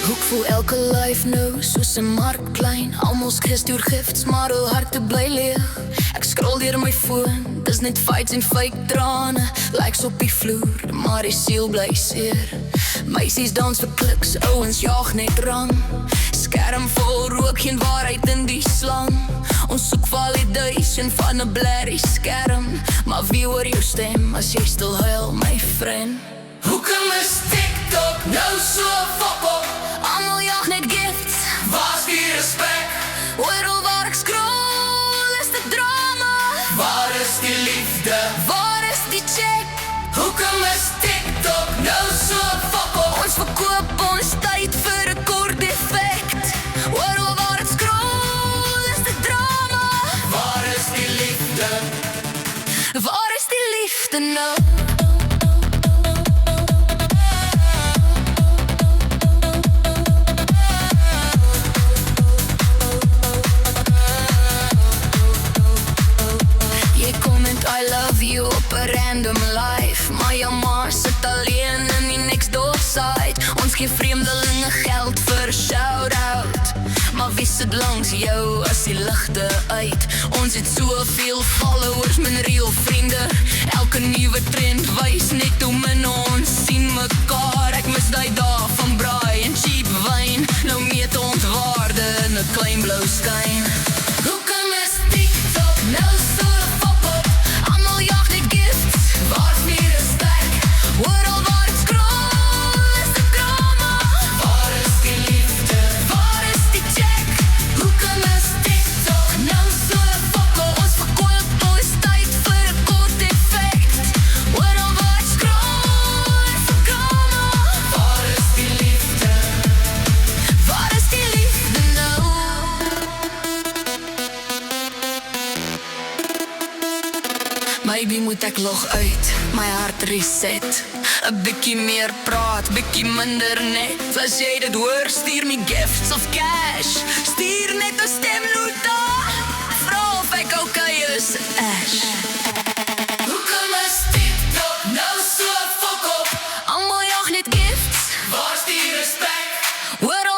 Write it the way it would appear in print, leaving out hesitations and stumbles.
Hoek voel elke life nou soos 'n markklein. Almal skree deur gifts, maar hoe harte bly leeg. Ek scroll deur my foon, dis net fights en fake trane. Likes op die vloer, maar die siel bly seer. Meisies dans vir kliks, ouens jaag net rang. Skerm vol rook, geen waarheid in die slang. Ons soek validation van 'n blerrie skerm. Maar wie hoor jou stem as jy stil huil, my friend? Hoekom is TikTok nou so fok op? Almal jaag net gifts, Waar's die respek? oral waar ek scroll is dit drama. Waar is die liefde? Waar is die check? Hoekom is TikTok nou so fok op? Ons verkoop ons tyd vir 'n kort effect. Oral waar ek scroll is dit drama. Waar is die liefde? Waar is die liefde nou? I love you op 'n random life, maar jou ma sit alleen in die next door side. Ons gee vreemdelinge geld vir 'n shout-out, maar wie sit langs jou as die ligte uit? Ons het soveel followers, min real vriende. Elke nuwe trend wys net hoe min ons sien mekaar. Ek mis daai dae van braai en cheap wyn. Nou meet ons waarde in 'n klein blou skyn. Hoekom is TikTok nou so fok op? Almal jaag net gifts, Waar's die respek? oral waar ek scroll is dit drama. Waar is die liefde? Waar is die check? Hoekom is TikTok nou so fok op? Ons verkoop ons tyd vir 'n kort effect. Oral waar ek scroll is dit drama. Waar is die liefde? Waar is die liefde nou? Maybe moet ek log uit, my hart reset. 'n bietjie meer praat, bietjie minder net. As jy dit hoor, stuur my gifts of cash. Stuur net 'n stemnota. Vra of ek okay is, Ash. Hoekom is TikTok nou so fok op? Almal jaag net gifts, Waar's die respek? oral